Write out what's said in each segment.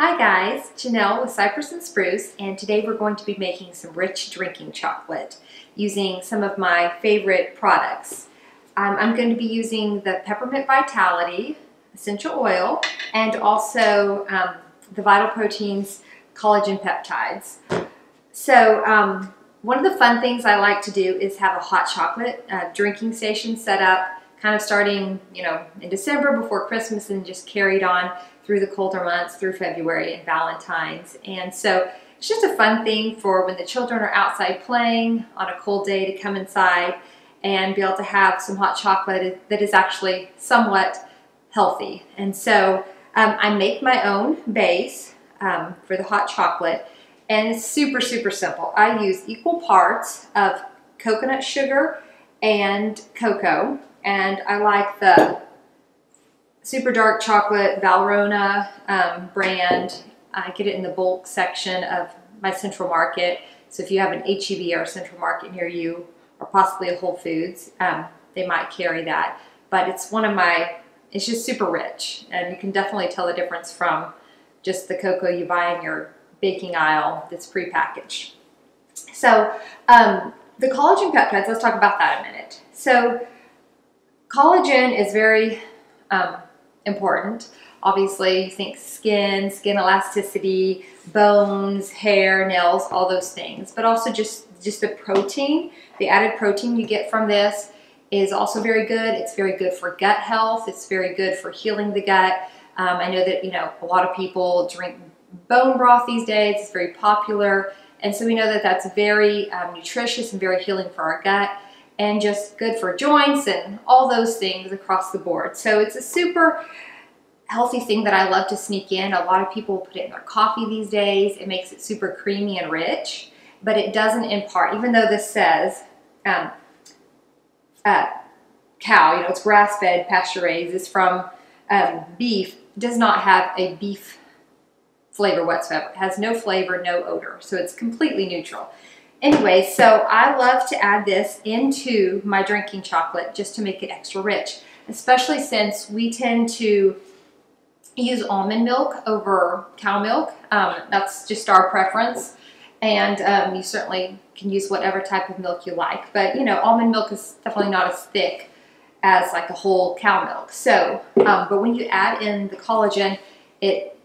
Hi guys, Janelle with Cypress and Spruce, and today we're going to be making some rich drinking chocolate using some of my favorite products. I'm going to be using the Peppermint Vitality essential oil and also the Vital Proteins collagen peptides. So one of the fun things I like to do is have a hot chocolate drinking station set up, kind of starting, in December before Christmas and just carried on through the colder months, through February and Valentine's. And so it's just a fun thing for when the children are outside playing on a cold day to come inside and be able to have some hot chocolate that is actually somewhat healthy. And so I make my own base for the hot chocolate, and it's super, super simple. I use equal parts of coconut sugar and cocoa, and I like the super dark chocolate Valrhona brand. I get it in the bulk section of my Central Market. So if you have an H-E-B or Central Market near you, or possibly a Whole Foods, they might carry that. But it's it's just super rich, and you can definitely tell the difference from just the cocoa you buy in your baking aisle that's prepackaged. So the collagen peptides, let's talk about that a minute. So collagen is very important. Obviously, you think skin elasticity, bones, hair, nails, all those things, but also just the protein, the added protein you get from this is also very good. It's very good for gut health. It's very good for healing the gut. I know that, a lot of people drink bone broth these days. It's very popular. And so we know that that's very nutritious and very healing for our gut, and just good for joints and all those things across the board. So it's a super healthy thing that I love to sneak in. A lot of people put it in their coffee these days. It makes it super creamy and rich, but it doesn't impart, even though this says cow, it's grass-fed, pasture-raised, it's from beef, does not have a beef flavor whatsoever. It has no flavor, no odor, so it's completely neutral. Anyway, so I love to add this into my drinking chocolate just to make it extra rich, especially since we tend to use almond milk over cow milk. That's just our preference, and you certainly can use whatever type of milk you like, but almond milk is definitely not as thick as like a whole cow milk. So, but when you add in the collagen, it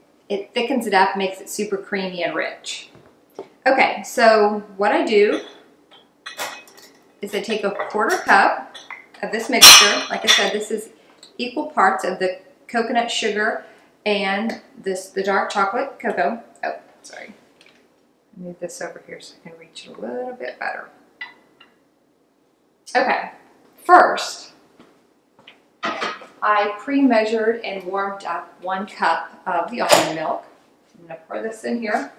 thickens it up, makes it super creamy and rich. Okay, so what I do is I take a quarter cup of this mixture. Like I said, this is equal parts of the coconut sugar and the dark chocolate cocoa. Oh, sorry. Move this over here so I can reach it a little bit better. Okay, first, I pre-measured and warmed up 1 cup of the almond milk. I'm going to pour this in here.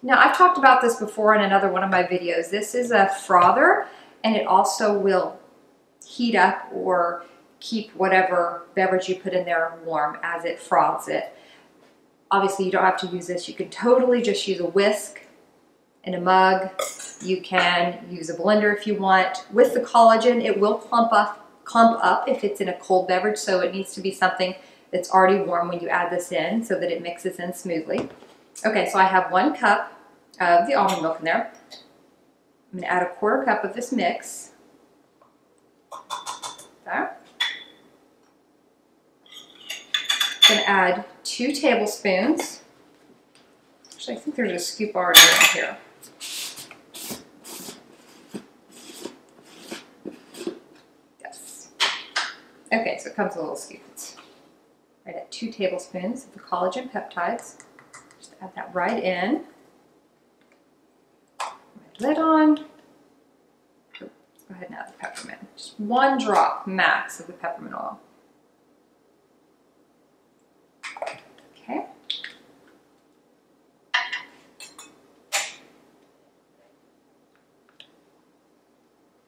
Now, I've talked about this before in another one of my videos. This is a frother, and it also will heat up or keep whatever beverage you put in there warm as it froths it. Obviously, you don't have to use this. You can totally just use a whisk in a mug. You can use a blender if you want. With the collagen, it will clump up if it's in a cold beverage, so it needs to be something that's already warm when you add this in so that it mixes in smoothly. Okay, so I have 1 cup of the almond milk in there. I'm going to add a quarter cup of this mix. There. I'm going to add 2 tablespoons. Actually, I think there's a scoop already in here. Yes. Okay, so it comes with a little scoop. Right at 2 tablespoons of the collagen peptides. Just add that right in. Lid on. Let's go ahead and add the peppermint. Just 1 drop max of the peppermint oil. Okay.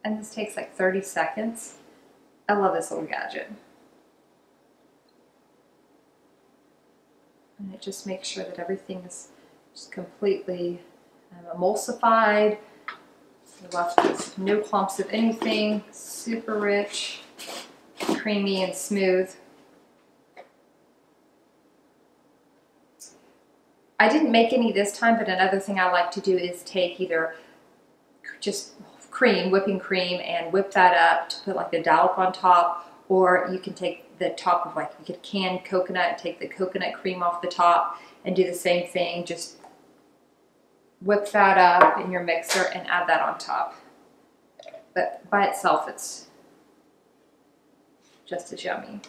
And this takes like 30 seconds. I love this little gadget. And it just makes sure that everything is just completely emulsified. Left with no clumps of anything, super rich. creamy and smooth. I didn't make any this time, but another thing I like to do is take either just cream, whipping cream, and whip that up to put like the dollop on top, or you can take the top of like you could can coconut and take the coconut cream off the top and do the same thing. Just whip that up in your mixer and add that on top. But by itself, it's just as yummy.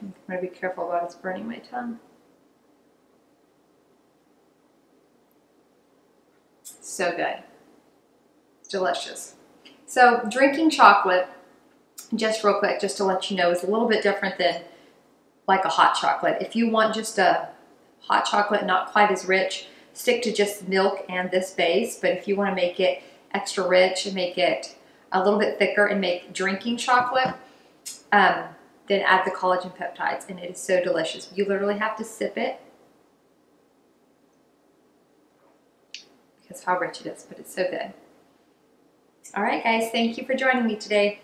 I'm going to be careful about it's burning my tongue. So good. It's delicious. So drinking chocolate, just real quick, just to let you know, is a little bit different than like a hot chocolate. If you want just a hot chocolate, not quite as rich, stick to just milk and this base. But if you want to make it extra rich and make it a little bit thicker and make drinking chocolate, then add the collagen peptides, and it is so delicious. You literally have to sip it because how rich it is, but it's so good. All right, guys, thank you for joining me today.